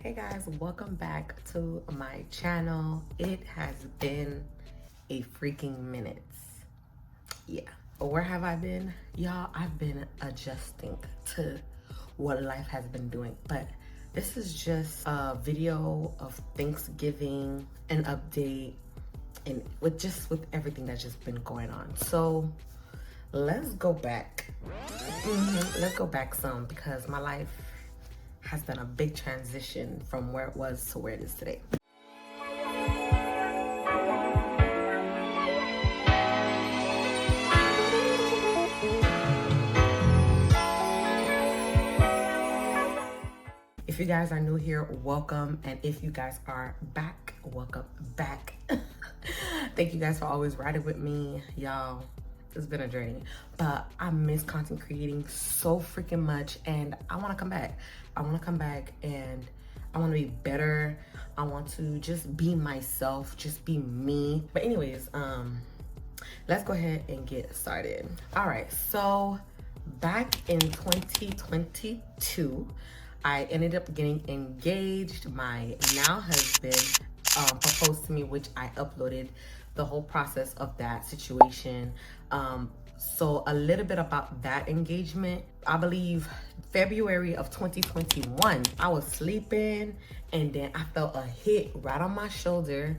Hey guys, welcome back to my channel. It has been a freaking minute. Yeah. Where have I been? Y'all, I've been adjusting to what life has been doing. But this is just a video of Thanksgiving, an update, and with everything that's just been going on. So let's go back. Let's go back some because my life has done a big transition from where it was to where it is today. If you guys are new here, welcome. And if you guys are back, welcome back. Thank you guys for always riding with me, y'all. It's been a journey, but I miss content creating so freaking much, and I want to come back. I want to come back, and I want to be better. I want to just be myself, just be me. But anyways, let's go ahead and get started. All right, so back in 2022, I ended up getting engaged. My now husband proposed to me, which I uploaded the whole process of that situation. So a little bit about that engagement. I believe February of 2021, I was sleeping and then I felt a hit right on my shoulder.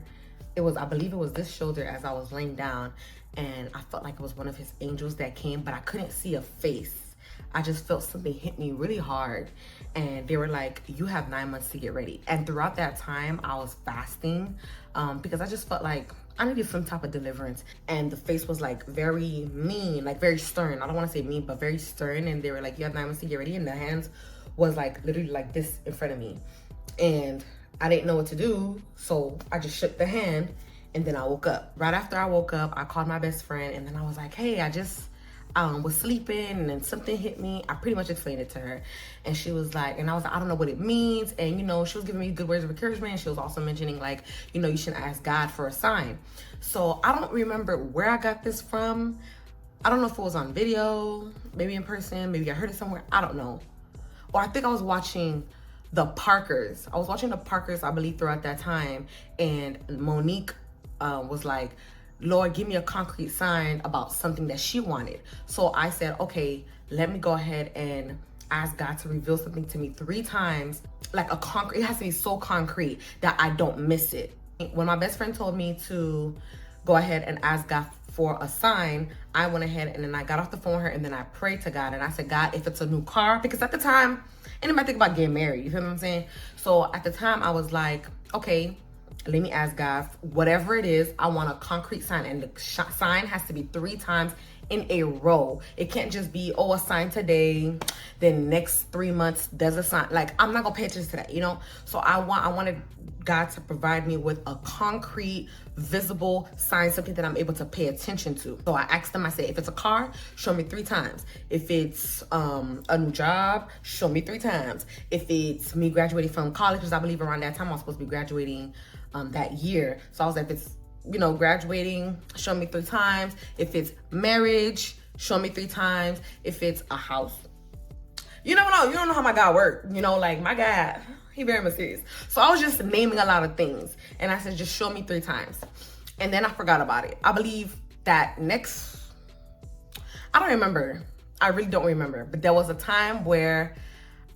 I believe it was this shoulder as I was laying down, and I felt like it was one of his angels that came, but I couldn't see a face. I just felt something hit me really hard, and they were like, you have 9 months to get ready. And throughout that time, I was fasting because I just felt like I needed some type of deliverance. And the face was like very mean, like very stern. I don't want to say mean, but very stern. And they were like, you have 9 months to get ready. And the hands was like literally like this in front of me. And I didn't know what to do. So I just shook the hand, and then I woke up. Right after I woke up, I called my best friend, and then I was like, hey, I just was sleeping and then something hit me. I pretty much explained it to her, and she was like, and I was like, I don't know what it means. And she was giving me good words of encouragement, and she was also mentioning like, you should ask God for a sign. So I don't remember where I got this from. I don't know if it was on video, maybe in person, maybe I heard it somewhere, I don't know. Or I think I was watching the Parkers. I believe, throughout that time, and Monique was like, Lord, give me a concrete sign about something that she wanted. So I said, okay, let me go ahead and ask God to reveal something to me 3 times. Like it has to be so concrete that I don't miss it. When my best friend told me to go ahead and ask God for a sign, I went ahead and then I got off the phone with her, and then I prayed to God, and I said, God, if it's a new car, because at the time, anybody think about getting married, you feel what I'm saying? So at the time I was like, okay, let me ask God, whatever it is, I want a concrete sign. And the sign has to be 3 times in a row. It can't just be, a sign today, then next 3 months there's a sign. Like, I'm not gonna pay attention to that, So I wanted God to provide me with a concrete, visible sign, something that I'm able to pay attention to. So I asked him, I said, if it's a car, show me 3 times. If it's a new job, show me 3 times. If it's me graduating from college, because I believe around that time I was supposed to be graduating that year. So I was like, if it's, graduating, show me 3 times. If it's marriage, show me 3 times. If it's a house. You don't know how my God works. Like my God, he very mysterious. So I was just naming a lot of things. And I said, just show me 3 times. And then I forgot about it. I believe that I don't remember. I really don't remember. But there was a time where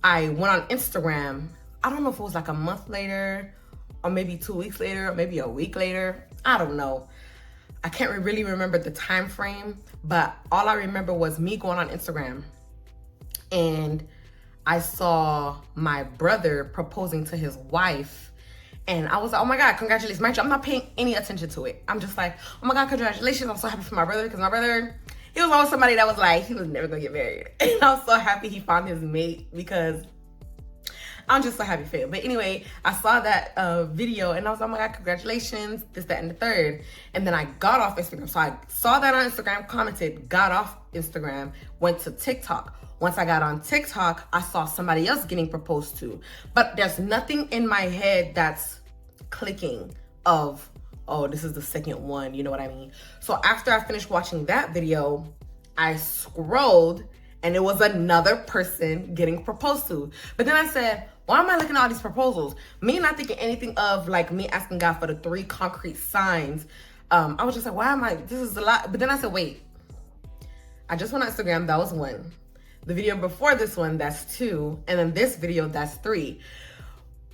I went on Instagram. I don't know if it was like a month later, or maybe 2 weeks later, or maybe a week later. I don't know. I can't really remember the time frame, but all I remember was me going on Instagram, and I saw my brother proposing to his wife, and I was like, oh my God, congratulations. Mind you, I'm not paying any attention to it. I'm just like, oh my God, congratulations. I'm so happy for my brother, because my brother, he was always somebody that was like, he was never gonna get married. And I was so happy he found his mate, because I'm just so happy for him. But anyway, I saw that video, and I was like, oh my God, congratulations, this, that, and the third. And then I got off Instagram. So I saw that on Instagram, commented, got off Instagram, went to TikTok. Once I got on TikTok, I saw somebody else getting proposed to. But there's nothing in my head that's clicking of, oh, this is the second one, you know what I mean? So after I finished watching that video, I scrolled, and it was another person getting proposed to. But then I said, why am I looking at all these proposals? Me not thinking anything of like me asking God for the 3 concrete signs. I was just like, why am I, this is a lot. But then I said, wait, I just went on Instagram, that was 1. The video before this one, that's 2. And then this video, that's 3.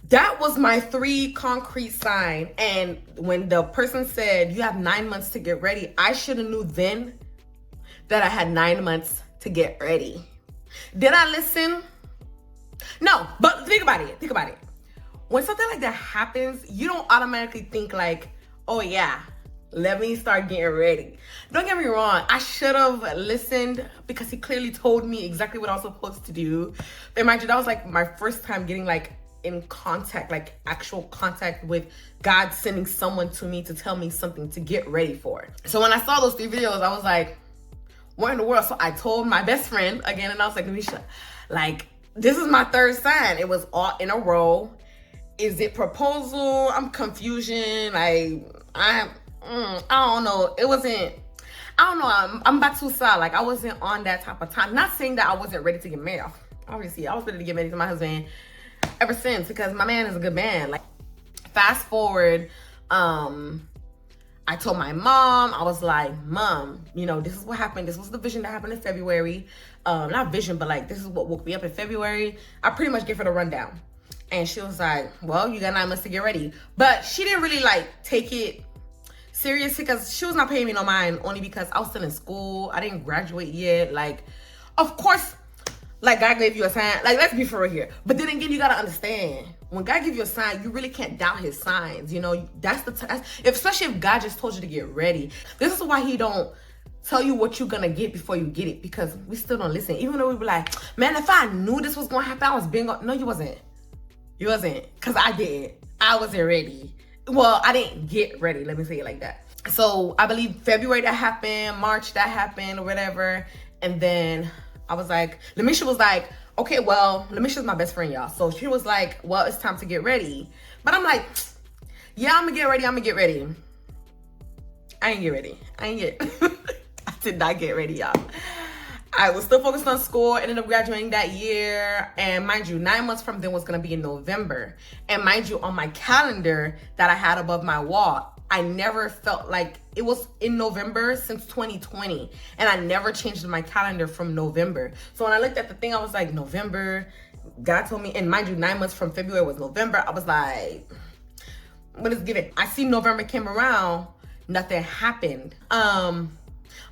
That was my 3 concrete sign. And when the person said, you have 9 months to get ready, I should have knew then that I had 9 months to get ready. Did I listen? No, but think about it. Think about it. When something like that happens, you don't automatically think like, oh yeah, let me start getting ready. Don't get me wrong. I should have listened because he clearly told me exactly what I was supposed to do. But mind you, that was like my first time getting like in contact, like actual contact with God sending someone to me to tell me something to get ready for. So when I saw those 3 videos, I was like, what in the world? So I told my best friend again, and I was like, Nisha, like, this is my 3rd sign. It was all in a row. Is it proposal? I'm confusion. I don't know. It wasn't, I don't know. I'm about to say, like, I wasn't on that type of time. Not saying that I wasn't ready to get married. Obviously, I was ready to get married to my husband ever since, because my man is a good man. Like, fast forward, I told my mom, I was like, Mom, you know, this is what happened. This was the vision that happened in February. Not vision, but like, this is what woke me up in February. I pretty much gave her the rundown. And she was like, well, you got 9 months to get ready. But she didn't really like take it serious because she was not paying me no mind, only because I was still in school. I didn't graduate yet. Like, of course, like God gave you a sign. Like, let's be for real here. But then again, you got to understand, when God gives you a sign, you really can't doubt his signs. You know, that's the especially if God just told you to get ready. This is why he don't tell you what you're gonna get before you get it, because we still don't listen. Even though we be like, man, if I knew this was gonna happen, I was being, no, you wasn't. You wasn't, because I didn't. I wasn't ready. Well, I didn't get ready. Let me say it like that. So I believe February that happened, March that happened, or whatever. And then I was like, Lamisha was like, okay, well, Lamisha's my best friend, y'all. So she was like, well, it's time to get ready. But I'm like, yeah, I'm gonna get ready. I ain't get ready. I did not get ready, y'all. I was still focused on school, ended up graduating that year. And mind you, 9 months from then was gonna be in November. And mind you, on my calendar that I had above my wall, I never felt like it was in November since 2020. And I never changed my calendar from November. So when I looked at the thing, I was like, November, God told me, and mind you, 9 months from February was November. I was like, what is given? I see November came around, nothing happened.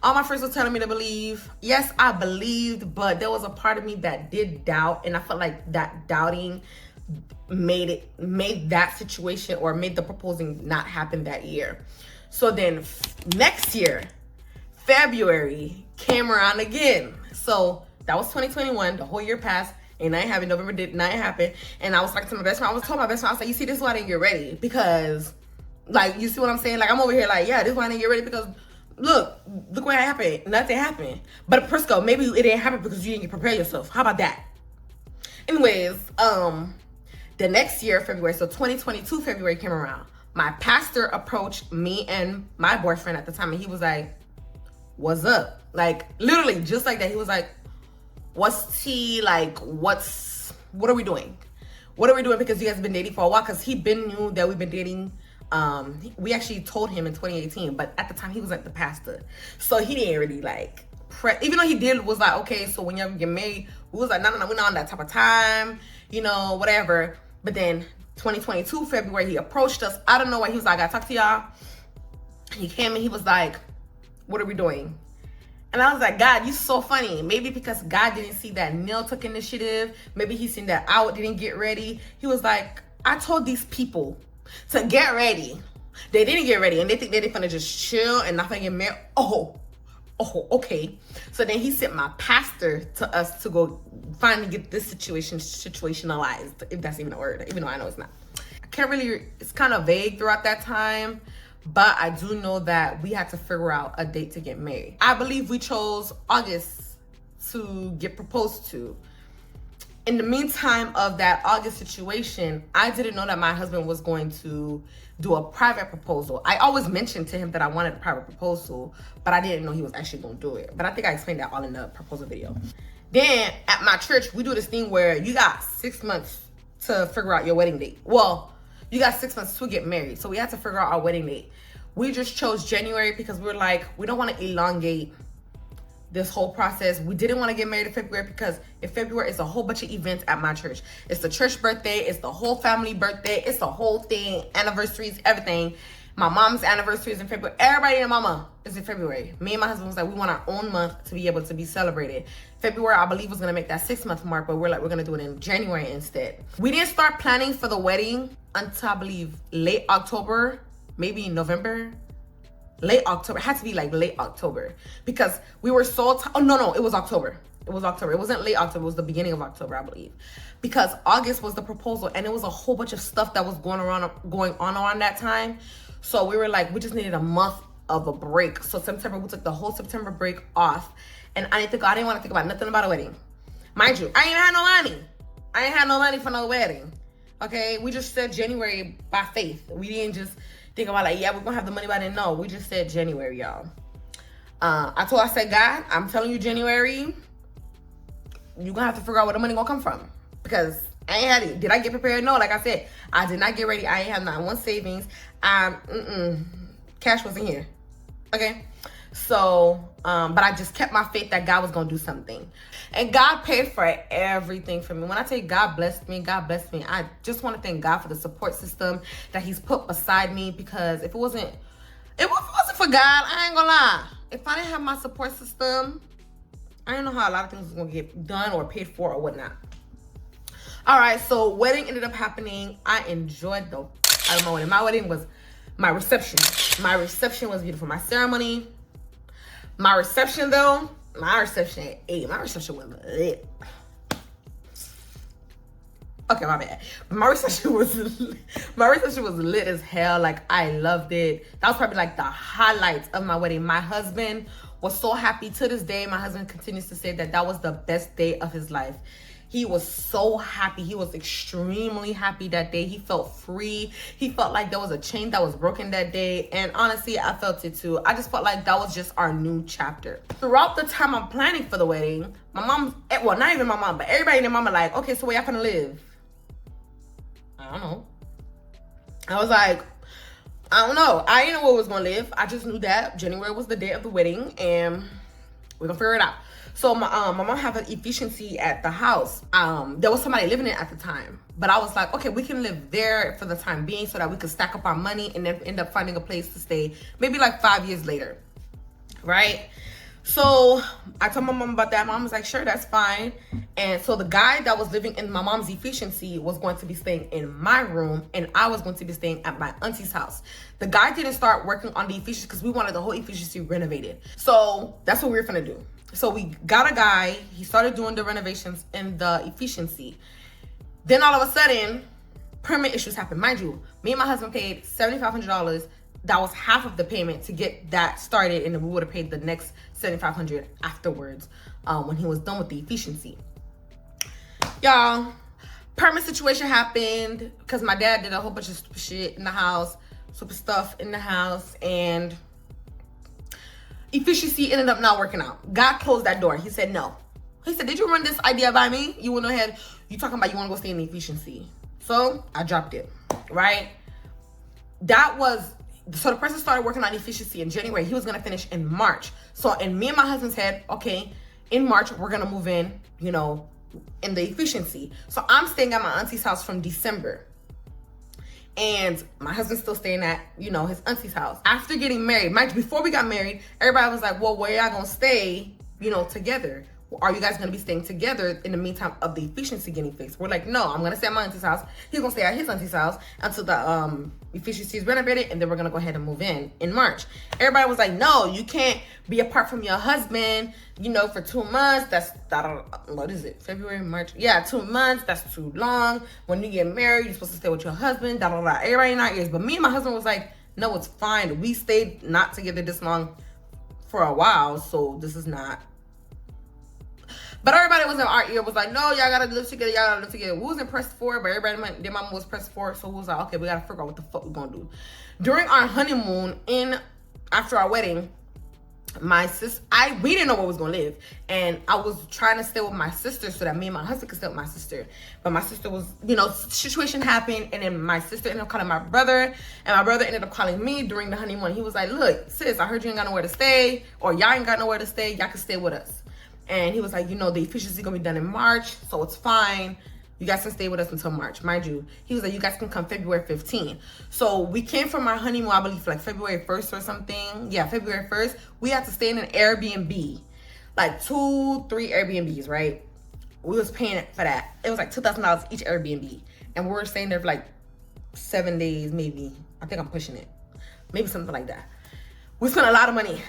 All my friends were telling me to believe. Yes, I believed, but there was a part of me that did doubt, and I felt like that doubting made that situation, or made the proposing not happen that year. So then next year, February came around again. So that was 2021. The whole year passed, and I ain't having November did not happen. And I was talking to my best friend. I was telling my best friend, I was like, you see, this is why I didn't get ready, because, like, you see what I'm saying? Like, I'm over here like, yeah, this is why I didn't get ready, because look what happened. Nothing happened. But Prisca, maybe it didn't happen because you didn't prepare yourself. How about that? Anyways, the next year, February, so 2022 February came around. My pastor approached me and my boyfriend at the time, and he was like, what's up? Like, literally just like that. He was like, what's tea? Like, what are we doing? What are we doing? Because you guys have been dating for a while. Because he been knew that we've been dating. We actually told him in 2018, but at the time he was like the pastor. So he didn't really like, even though he did, was like, okay, so when y'all get married, we was like, no, we're not on that type of time, you know, whatever. But then 2022 February, he approached us. I don't know why. He was like, I gotta talk to y'all. He came and he was like, what are we doing? And I was like, God, you so funny. Maybe because God didn't see that Neil took initiative. Maybe he seen that I didn't get ready. He was like, I told these people to get ready. They didn't get ready, and they think they're gonna just chill and not gonna get married. Oh, okay. So then he sent my pastor to us to go finally get this situationalized, if that's even a word, even though I know it's not. I can't really, it's kind of vague throughout that time, but I do know that we had to figure out a date to get married. I believe we chose August to get proposed to. In the meantime of that August situation, I didn't know that my husband was going to do a private proposal. I always mentioned to him that I wanted a private proposal, but I didn't know he was actually going to do it. But I think I explained that all in the proposal video. Then at my church, we do this thing where you got 6 months to figure out your wedding date. Well, you got 6 months to get married. So we had to figure out our wedding date. We just chose January because we were like, we don't want to elongate this whole process. We didn't want to get married in February because in February it's a whole bunch of events at my church. It's the church birthday, it's the whole family birthday, it's the whole thing, anniversaries, everything. My mom's anniversary is in February. Everybody and mama is in February. Me and my husband was like, we want our own month to be able to be celebrated. February, I believe, was gonna make that 6 month mark, but we're like, we're gonna do it in January instead. We didn't start planning for the wedding until I believe late October, maybe November. Late October. It had to be like late October because we were so oh no, it was October. It was October. It wasn't late October. It was the beginning of October, I believe, because August was the proposal, and it was a whole bunch of stuff that was going on around that time. So we were like, we just needed a month of a break. So September, we took the whole September break off, and I didn't want to think about nothing about a wedding. Mind you, I ain't had no money. I ain't had no money for no wedding. Okay, we just said January by faith. We didn't just think about like, yeah, we're gonna have the money by then. No, we just said January, y'all. I said, God, I'm telling you, January, you're gonna have to figure out where the money gonna come from, because I ain't had it. Did I get prepared? No, like I said, I did not get ready. I ain't have not one savings. Cash wasn't here. Okay. So, but I just kept my faith that God was gonna do something. And God paid for everything for me. When I tell you God blessed me, God blessed me. I just want to thank God for the support system that He's put beside me, because if it wasn't for God, I ain't gonna lie. If I didn't have my support system, I don't know how a lot of things was gonna get done or paid for or whatnot. All right, so wedding ended up happening. I enjoyed my wedding. My wedding was my reception. My reception was beautiful. My ceremony, my reception though, my reception at 8. My reception was lit. Okay, my bad. My reception was lit as hell. Like, I loved it. That was probably like the highlights of my wedding. My husband was so happy. To this day, my husband continues to say that was the best day of his life. He was so happy. He was extremely happy that day. He felt free. He felt like there was a chain that was broken that day. And honestly, I felt it too. I just felt like that was just our new chapter. Throughout the time I'm planning for the wedding, my mom, well, not even my mom, but everybody and their mama like, okay, so where y'all gonna live? I don't know. I was like, I don't know. I didn't know where we was gonna live. I just knew that January was the day of the wedding, and we're gonna figure it out. So my mom had an efficiency at the house. There was somebody living in it at the time, but I was like, okay, we can live there for the time being so that we could stack up our money and then end up finding a place to stay maybe like 5 years later, right? So I told my mom about that. Mom was like, sure, that's fine. And so the guy that was living in my mom's efficiency was going to be staying in my room, and I was going to be staying at my auntie's house. The guy didn't start working on the efficiency because we wanted the whole efficiency renovated. So that's what we were gonna do. So we got a guy. He started doing the renovations in the efficiency. Then all of a sudden, permit issues happened. Mind you, me and my husband paid $7,500. That was half of the payment to get that started, and then we would have paid the next $7,500 afterwards when he was done with the efficiency. Y'all, permit situation happened because my dad did a whole bunch of stupid shit in the house, stupid stuff in the house, and efficiency ended up not working out. God closed that door. He said no. He said, did you run this idea by me? You went ahead, you talking about you want to go stay in the efficiency. So I dropped it, right? So the person started working on efficiency in January. He was going to finish in March. So in me and my husband said, okay, in March, we're going to move in, in the efficiency. So I'm staying at my auntie's house from December. And my husband's still staying at, his auntie's house. After getting married, before we got married, everybody was like, well, where y'all going to stay, together? Are you guys going to be staying together in the meantime of the efficiency getting fixed? We're like, no, I'm going to stay at my auntie's house. He's going to stay at his auntie's house until the efficiency is renovated, and then we're going to go ahead and move in March. Everybody was like, no, you can't be apart from your husband, for 2 months. What is it? February, March? Yeah, 2 months. That's too long. When you get married, you're supposed to stay with your husband, Everybody in our ears. But me and my husband was like, no, it's fine. We stayed not together this long for a while, so this is not. But everybody was in our ear, was like, no, y'all gotta live together, We wasn't pressed for it, but everybody, their mama was pressed for it. So we was like, okay, we gotta figure out what the fuck we gonna do. During our honeymoon, after our wedding, my sister, we didn't know where we was gonna live, and I was trying to stay with my sister so that me and my husband could stay with my sister. But my sister was, situation happened, and then my sister ended up calling my brother, and my brother ended up calling me during the honeymoon. He was like, "Look, sis, I heard you ain't got nowhere to stay, or y'all ain't got nowhere to stay. Y'all can stay with us." And he was like, the efficiency gonna be done in March, so it's fine. You guys can stay with us until March. Mind you, he was like, you guys can come February 15th. So we came from our honeymoon, I believe, like February 1st or something. Yeah, February 1st. We had to stay in an Airbnb. Like 2-3 Airbnbs, right? We was paying for that. It was like $2,000 each Airbnb. And we were staying there for like 7 days, maybe. I think I'm pushing it. Maybe something like that. We spent a lot of money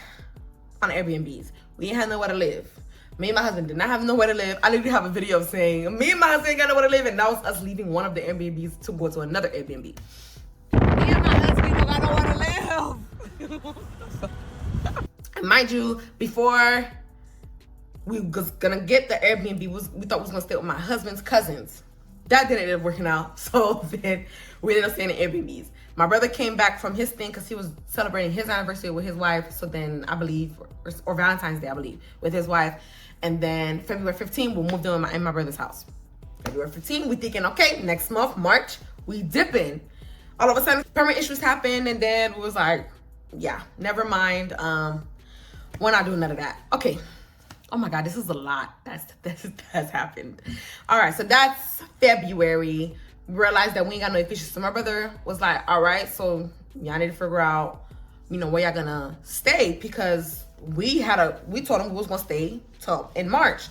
on Airbnbs. We didn't have nowhere to live. Me and my husband did not have nowhere to live. I literally have a video of saying, me and my husband ain't got nowhere to live, and that was us leaving one of the Airbnbs to go to another Airbnb. Me and my husband don't got nowhere to live. And mind you, before we was gonna get the Airbnb, we thought we was gonna stay with my husband's cousins. That didn't end up working out, so then we ended up staying in Airbnbs. My brother came back from his thing because he was celebrating his anniversary with his wife. So then I believe, or Valentine's Day, I believe, with his wife. And then February 15th, we moved in my brother's house. February 15th, we thinking, okay, next month, March, we dipping. All of a sudden, permit issues happened, and then we was like, yeah, never mind. We're not doing none of that. Okay. Oh my God, this is a lot that's happened. All right, so that's February. We realized that we ain't got no efficiency. So my brother was like, all right, so y'all need to figure out, where y'all gonna stay, because we told him we was gonna stay till March.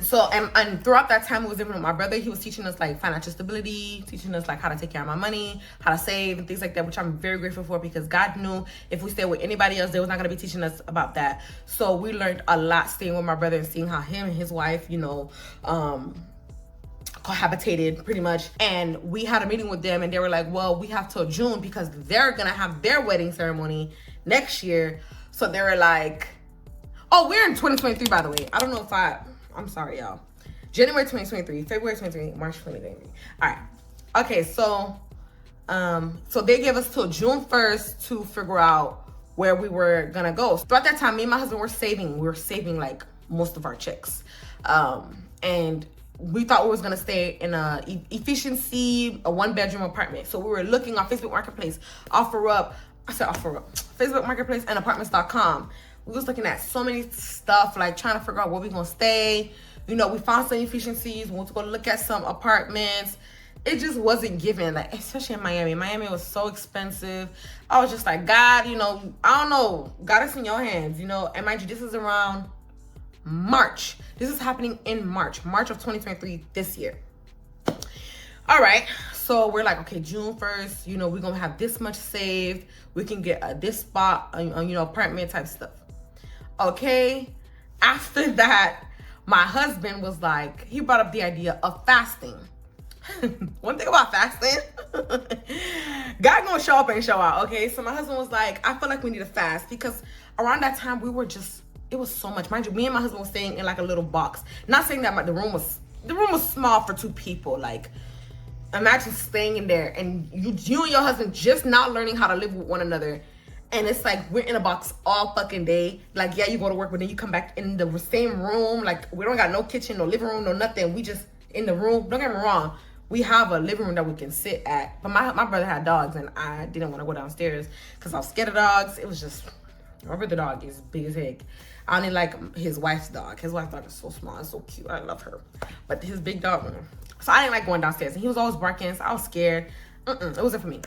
So, and throughout that time we was living with my brother, he was teaching us like financial stability, teaching us like how to take care of my money, how to save and things like that, which I'm very grateful for, because God knew if we stayed with anybody else, they was not gonna be teaching us about that. So we learned a lot staying with my brother and seeing how him and his wife, cohabitated pretty much. And we had a meeting with them, and they were like, well, we have till June because they're gonna have their wedding ceremony next year. So they were like, oh, we're in 2023, by the way. I don't know if I'm sorry, y'all. January 2023, February 2023, March 2023. All right. Okay, so they gave us till June 1st to figure out where we were gonna go. Throughout that time, me and my husband were saving. We were saving like most of our checks. And we thought we was gonna stay in a 1-bedroom apartment. So we were looking on Facebook Marketplace, Facebook Marketplace and apartments.com. We was looking at so many stuff, like trying to figure out where we gonna stay. We found some efficiencies. We went to go look at some apartments. It just wasn't given, like, especially in Miami. Miami was so expensive. I was just like, God, I don't know. God, it's in your hands, And mind you, this is around March. This is happening in March of 2023 this year. All right. So we're like, okay, June 1st, we're going to have this much saved. We can get this spot, apartment type stuff. Okay. After that, my husband was like, he brought up the idea of fasting. One thing about fasting, God gonna show up and show out. Okay. So my husband was like, I feel like we need to fast, because around that time it was so much. Mind you, me and my husband was staying in like a little box. Not saying that the room was small for 2 people. Like, imagine staying in there and you and your husband just not learning how to live with one another. And it's like, we're in a box all fucking day. Like, yeah, you go to work, but then you come back in the same room. Like, we don't got no kitchen, no living room, no nothing. We just in the room. Don't get me wrong. We have a living room that we can sit at. But my brother had dogs, and I didn't want to go downstairs because I was scared of dogs. It was just, my brother dog is big as heck. I only like his wife's dog. His wife's dog is so small and so cute. I love her. But his big dog, so I didn't like going downstairs. And he was always barking, so I was scared. It wasn't for me.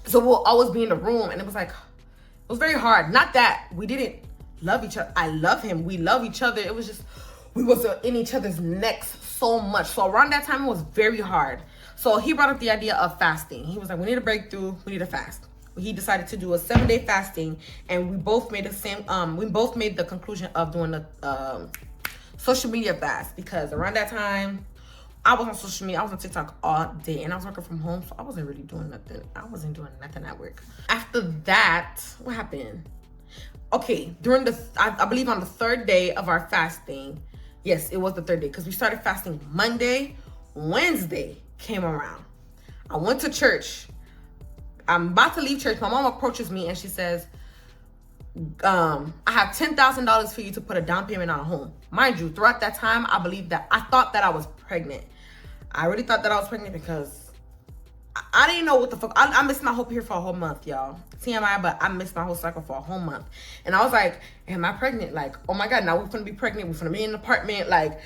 So we'll always be in the room, and it was like, it was very hard. Not that we didn't love each other. I love him. We love each other. It was just, we was in each other's necks so much. So around that time, it was very hard. So he brought up the idea of fasting. He was like, we need a breakthrough. We need to fast. He decided to do a 7-day fasting, and we both made the conclusion of doing a social media fast, because around that time I was on social media. I was on TikTok all day, and I was working from home, so I wasn't really doing nothing. I wasn't doing nothing at work. After that, what happened? Okay, during I believe on the 3rd day of our fasting, yes, it was the 3rd day, because we started fasting Monday. Wednesday came around. I went to church. I'm about to leave church. My mom approaches me and she says, I have $10,000 for you to put a down payment on a home. Mind you, throughout that time, I thought that I was pregnant. I really thought that I was pregnant because I didn't know what the fuck. I missed my whole period for a whole month, y'all. TMI, but I missed my whole cycle for a whole month. And I was like, am I pregnant? Like, oh my God, now we're gonna be pregnant. We're gonna be in an apartment. Like,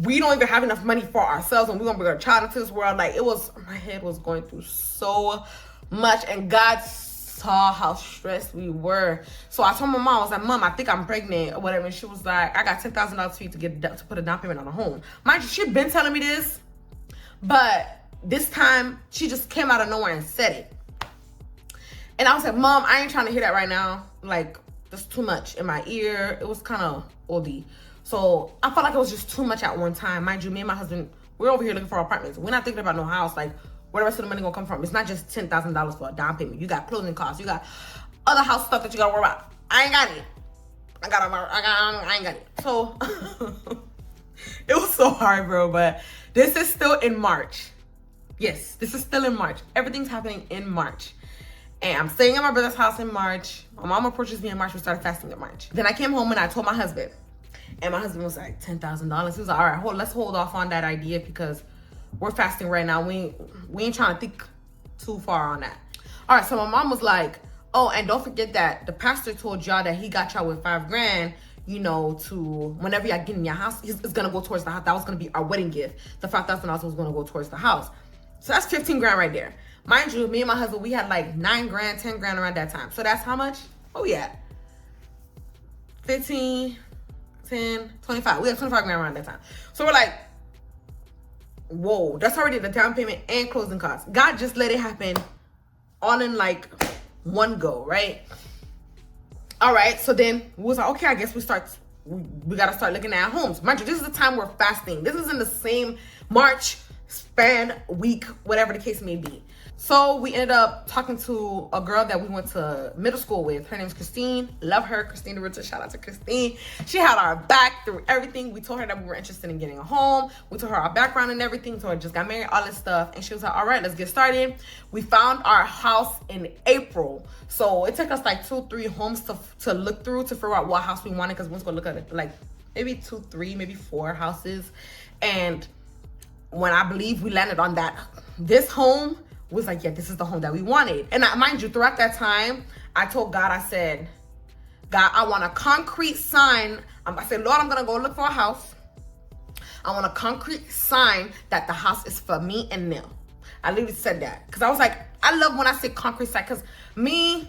we don't even have enough money for ourselves, and we're gonna bring our child into this world. Like, my head was going through so much, and God saw how stressed we were. So I told my mom, I was like, Mom, I think I'm pregnant or whatever. And she was like, I got $10,000 for you to put a down payment on a home. Mind you, she'd been telling me this, but this time she just came out of nowhere and said it. And I was like, Mom, I ain't trying to hear that right now. Like, that's too much in my ear. It was kind of oldie. So I felt like it was just too much at one time. Mind you, me and my husband, we're over here looking for apartments. We're not thinking about no house. Like, where the rest of the money gonna come from? It's not just $10,000 for a down payment. You got closing costs. You got other house stuff that you gotta worry about. I ain't got it. I ain't got it. So it was so hard, bro. But this is still in March. Yes, this is still in March. Everything's happening in March. And I'm staying at my brother's house in March. My mom approaches me in March. We started fasting in March. Then I came home and I told my husband. And my husband was like, $10,000. He was like, all right, let's hold off on that idea because we're fasting right now. We ain't trying to think too far on that. All right, so my mom was like, oh, and don't forget that the pastor told y'all that he got y'all with $5,000, you know, to whenever y'all get in your house, it's gonna go towards the house. That was gonna be our wedding gift. The $5,000 was gonna go towards the house. So that's $15,000 right there. Mind you, me and my husband, we had like $9,000, $10,000 around that time. So that's how much? Oh yeah, 15, 10, 25. We had $25,000 around that time. So we're like, whoa, that's already the down payment and closing costs. God just let it happen all in like one go, right? All right, so then we was like, okay, I guess we gotta start looking at homes. Mind you, this is the time we're fasting. This is in the same March span, week, whatever the case may be. So we ended up talking to a girl that we went to middle school with. Her name's Christine. Love her. Christine DeRita. Shout out to Christine. She had our back through everything. We told her that we were interested in getting a home. We told her our background and everything. So I just got married, all this stuff. And she was like, all right, let's get started. We found our house in April. So it took us like 2-3 homes to look through to figure out what house we wanted, because we was going to look at it like maybe 2-3, maybe 4 houses. And when I believe we landed on this home, was like, yeah, this is the home that we wanted. And mind you, throughout that time, I told God, I said, God, I want a concrete sign. I said, Lord, I'm going to go look for a house. I want a concrete sign that the house is for me and them. I literally said that because I was like, I love when I say concrete sign, because it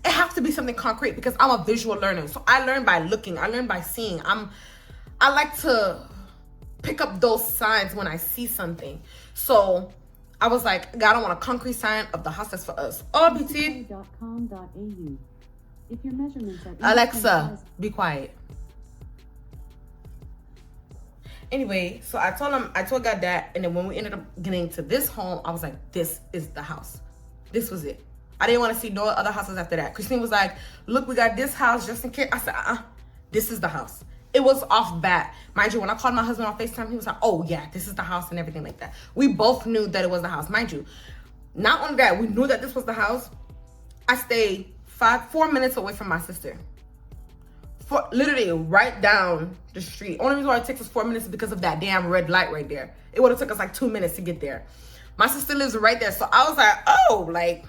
has to be something concrete because I'm a visual learner. So I learn by looking. I learn by seeing. I like to pick up those signs when I see something. So I was like, God, I want a concrete sign of the house that's for us. Oh, BT. If your measurements are Alexa, be quiet. Anyway, so I told God that, and then when we ended up getting to this home, I was like, this is the house. This was it. I didn't want to see no other houses after that. Christine was like, look, we got this house just in case. I said, this is the house. It was off bat. Mind you, when I called my husband on FaceTime, he was like, oh yeah, this is the house and everything like that. We both knew that it was the house. Mind you, not only that, we knew that this was the house. I stayed 4 minutes away from my sister. Literally right down the street. Only reason why it takes us 4 minutes is because of that damn red light right there. It would have took us like 2 minutes to get there. My sister lives right there. So I was like, oh, like,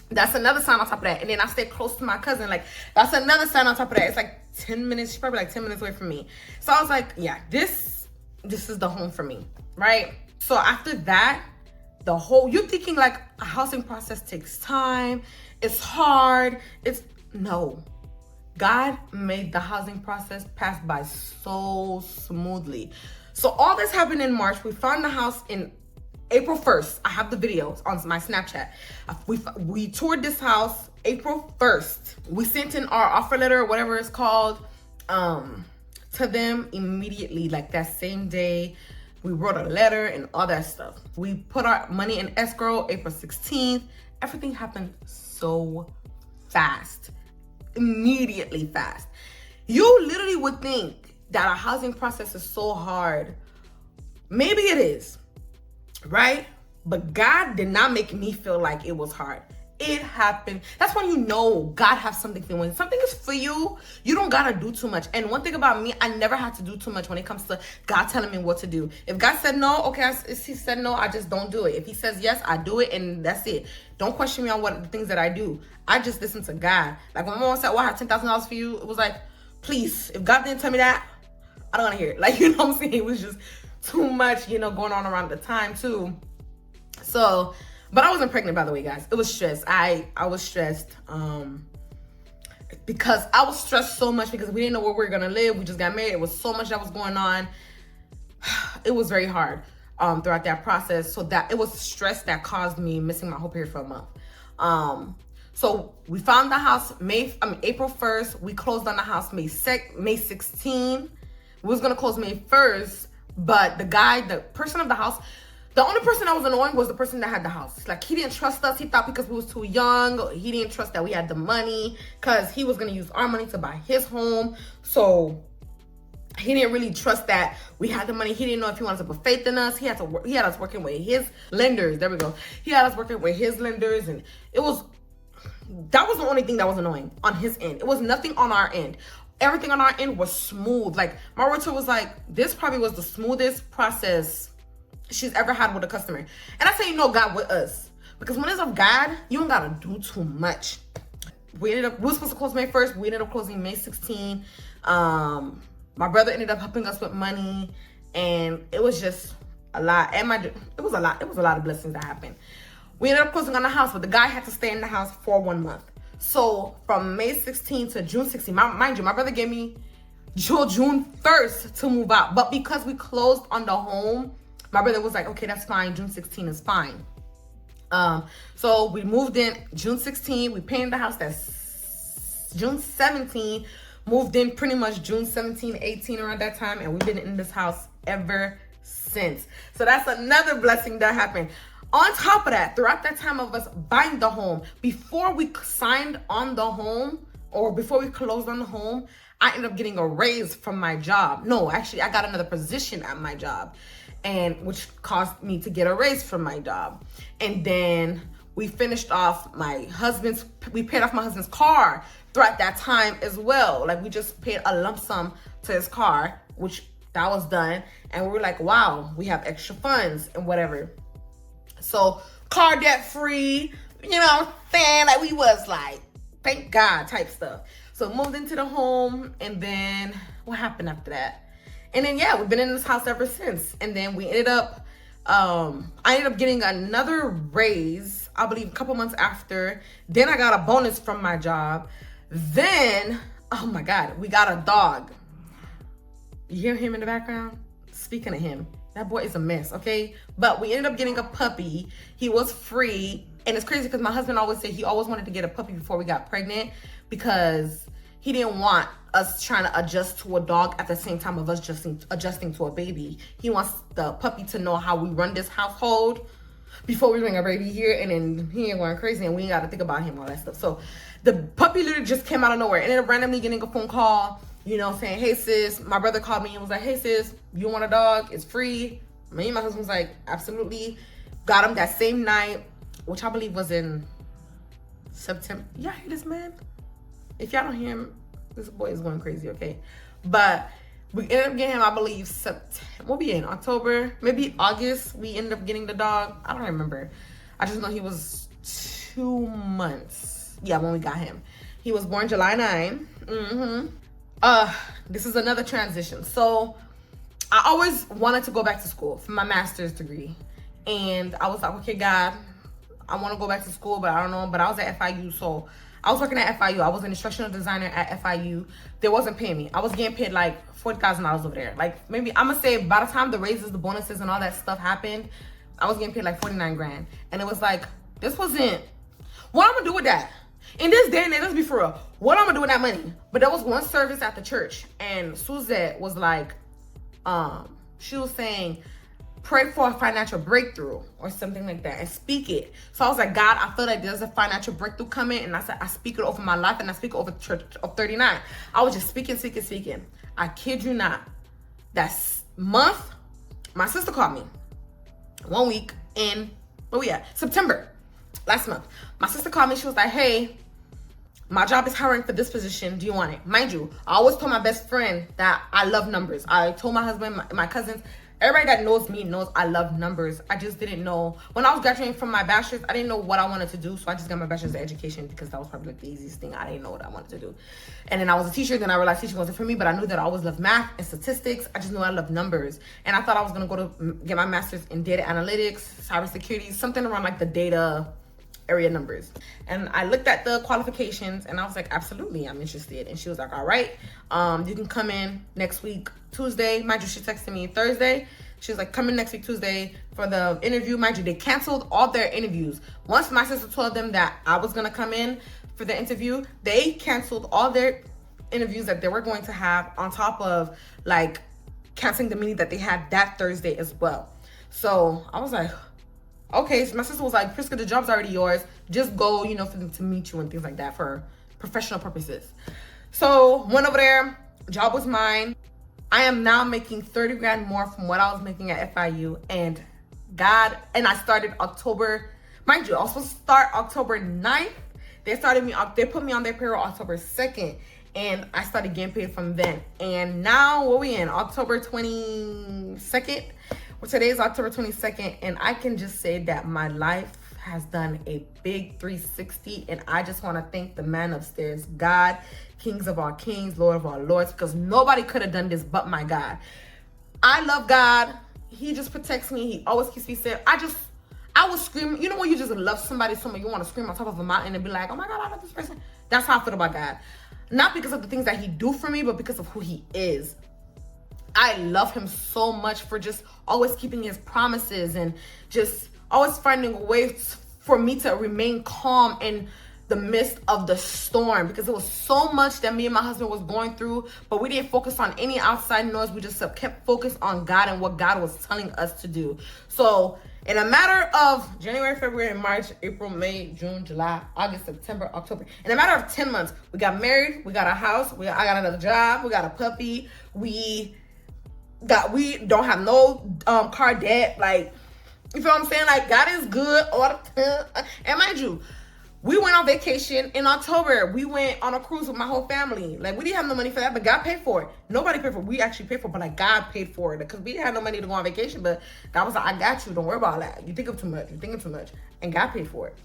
that's another sign on top of that. And then I stayed close to my cousin. Like, that's another sign on top of that. It's like 10 minutes. She's probably like 10 minutes away from me. So I was like, yeah, this is the home for me, right? So after that, you're thinking like a housing process takes time. It's hard. No. God made the housing process pass by so smoothly. So all this happened in March. We found the house in April 1st. I have the videos on my Snapchat. We toured this house April 1st. We sent in our offer letter, or whatever it's called, to them immediately, like that same day. We wrote a letter and all that stuff. We put our money in escrow April 16th. Everything happened so fast. Immediately fast. You literally would think that a housing process is so hard. Maybe it is, right? But God did not make me feel like it was hard. It happened. That's when you know God has something for you. When something is for you, you don't gotta do too much. And one thing about me, I never had to do too much when it comes to God telling me what to do. If God said no, okay, if he said no, I just don't do it. If he says yes, I do it, and that's it. Don't question me on what the things that I do. I just listen to God. Like when my mom said, well, I have $10,000 for you, it was like, please, if God didn't tell me that, I don't want to hear it. Like, you know what I'm saying? It was just too much, you know, going on around the time too. So, but I wasn't pregnant, by the way, guys. It was stress. I was stressed because I was stressed so much because we didn't know where we were gonna live. We just got married. It was so much that was going on. It was very hard throughout that process. So that it was stress that caused me missing my whole period for a month. So we found the house April 1st. We closed on the house May 16th. We was gonna close May 1st, but the person of the house, the only person that was annoying was the person that had the house. Like, he didn't trust us. He thought because we was too young, he didn't trust that we had the money, because he was going to use our money to buy his home. So he didn't really trust that we had the money. He didn't know if he wanted to put faith in us. He had us working with his lenders. There we go. He had us working with his lenders, and that was the only thing that was annoying on his end. It was nothing on our end. Everything on our end was smooth. Like, my realtor was like, this probably was the smoothest process she's ever had with a customer. And I say, you know, God with us, because when it's of God, you don't gotta do too much. We were supposed to close May 1st. We ended up closing May 16th. My brother ended up helping us with money, and it was just a lot. And it was a lot of blessings that happened. We ended up closing on the house, but the guy had to stay in the house for 1 month. So from May 16th to June 16th, mind you, my brother gave me till June 1st to move out. But because we closed on the home, my brother was like, okay, that's fine. June 16th is fine. So we moved in June 16th. We painted the house that's June 17th. Moved in pretty much June 17, 18, around that time. And we've been in this house ever since. So that's another blessing that happened. On top of that, throughout that time of us buying the home, before we signed on the home, or before we closed on the home, I ended up getting a raise from my job. No, actually, I got another position at my job, and which caused me to get a raise from my job. And then we finished off we paid off my husband's car throughout that time as well. Like, we just paid a lump sum to his car, which that was done. And we were like, wow, we have extra funds and whatever. So car debt free, you know what I'm saying? Like, we was like, thank God type stuff. So moved into the home, and then what happened after that? And then, yeah, we've been in this house ever since. And then we ended up, I ended up getting another raise, I believe a couple months after. Then I got a bonus from my job. Then, oh my God, we got a dog. You hear him in the background? Speaking of him, that boy is a mess, okay? But we ended up getting a puppy. He was free. And it's crazy because my husband always said he always wanted to get a puppy before we got pregnant, because he didn't want us trying to adjust to a dog at the same time of us adjusting to a baby. He wants the puppy to know how we run this household before we bring a baby here, and then he ain't going crazy and we ain't got to think about him, all that stuff. So the puppy literally just came out of nowhere. And then randomly getting a phone call, you know, saying, hey sis, my brother called me and was like, hey sis, you want a dog? It's free. Me and my husband was like, absolutely. Got him that same night, which I believe was in September. Y'all hear this, man? If y'all don't hear him, this boy is going crazy, okay? But we ended up getting him, I believe, we'll be in October, maybe August. We ended up getting the dog. I don't remember. I just know he was 2 months. Yeah, when we got him. He was born July 9. This is another transition. So I always wanted to go back to school for my master's degree. And I was like, okay, God, I want to go back to school, but I don't know. But I was at FIU, so I was working at FIU. I was an instructional designer at FIU. They wasn't paying me. I was getting paid like $40,000 over there. Like, maybe I'm gonna say by the time the raises, the bonuses, and all that stuff happened, I was getting paid like 49 grand. And it was like, this wasn't. What I'm gonna do with that? In this day and age, let's be for real. What I'm gonna do with that money? But there was one service at the church, and Suzette was like, she was saying, pray for a financial breakthrough or something like that and speak it. So I was like, God, I feel like there's a financial breakthrough coming. And I said, I speak it over my life, and I speak it over the church of 39. I was just speaking. I kid you not. That month, my sister called me 1 week in, September. last month. My sister called me. She was like, hey, my job is hiring for this position. Do you want it? Mind you, I always told my best friend that I love numbers. I told my husband, my cousins, everybody that knows me knows I love numbers. I just didn't know. When I was graduating from my bachelor's, I didn't know what I wanted to do. So I just got my bachelor's in education because that was probably like the easiest thing. I didn't know what I wanted to do. And then I was a teacher. Then I realized teaching wasn't for me, but I knew that I always loved math and statistics. I just knew I loved numbers. And I thought I was going to go to get my master's in data analytics, cybersecurity, something around like the data area numbers. And I looked at the qualifications and I was like, absolutely, I'm interested. And she was like, all right, you can come in next week, Tuesday. Mind you, she texted me Thursday. She was like, come in next week, Tuesday for the interview. Mind you, they canceled all their interviews. Once my sister told them that I was going to come in for the interview, they canceled all their interviews that they were going to have, on top of like canceling the meeting that they had that Thursday as well. So I was like, okay. So my sister was like, Prisca, the job's already yours. Just go, you know, for them to meet you and things like that for professional purposes. So went over there. Job was mine. I am now making 30 grand more from what I was making at FIU. And I started October, mind you, I was supposed to start October 9th. They put me on their payroll October 2nd. And I started getting paid from then. And now, what we in? October 22nd? Well, today is October 22nd. And I can just say that my life has done a big 360. And I just want to thank the man upstairs, God, kings of our kings, Lord of our lords, because nobody could have done this but my God. I love God. He just protects me. He always keeps me safe. I was screaming. You know when you just love somebody so much, you want to scream on top of a mountain and be like, oh my God, I love this person. That's how I feel about God. Not because of the things that he do for me, but because of who he is. I love him so much for just always keeping his promises and just always finding ways for me to remain calm in the midst of the storm, because it was so much that me and my husband was going through, but we didn't focus on any outside noise. We just kept focused on God and what God was telling us to do. So in a matter of January, February, March, April, May, June, July, August, September, October, in a matter of 10 months, we got married, we got a house, I got another job, we got a puppy, we don't have no car debt. Like, you feel what I'm saying? Like, God is good all the time. And mind you, we went on vacation in October. We went on a cruise with my whole family. Like, we didn't have no money for that, but God paid for it. Nobody paid for it. We actually paid for it, but like God paid for it, because we didn't have no money to go on vacation. But God was like, I got you. Don't worry about that. You think of too much. You're thinking too much. And God paid for it.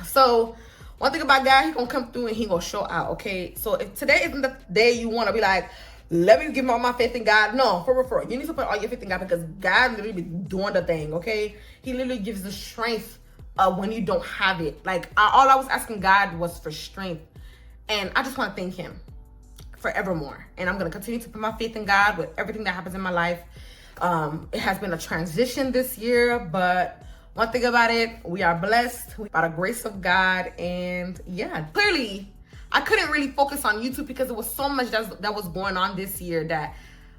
So one thing about God, he gonna come through and he gonna show out, okay? So if today isn't the day you want to be like, let me give all my faith in God. No, for real. You need to put all your faith in God, because God literally be doing the thing, okay? He literally gives the strength when you don't have it. Like, all I was asking God was for strength. And I just want to thank him forevermore. And I'm going to continue to put my faith in God with everything that happens in my life. It has been a transition this year, but one thing about it, we are blessed by the grace of God. And yeah, clearly I couldn't really focus on YouTube because there was so much that was going on this year that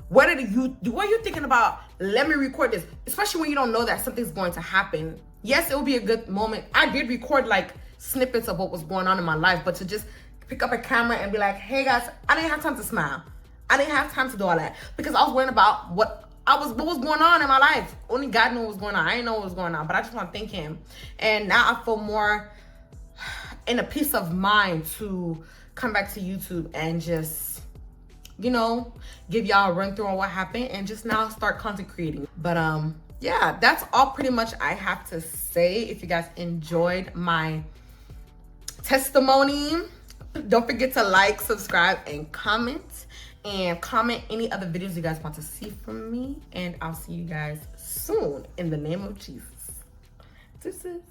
what are you thinking about? Let me record this, especially when you don't know that something's going to happen. Yes, it will be a good moment. I did record like snippets of what was going on in my life, but to just pick up a camera and be like, hey guys, I didn't have time to smile. I didn't have time to do all that because I was worrying about what was going on in my life. Only God knew what was going on. I didn't know what was going on, but I just want to thank him. And now I feel more in a peace of mind to come back to YouTube and just, you know, give y'all a run through on what happened and just now start content creating. But yeah, that's all pretty much I have to say. If you guys enjoyed my testimony, don't forget to like, subscribe, and comment. And comment any other videos you guys want to see from me. And I'll see you guys soon in the name of Jesus. Deuces.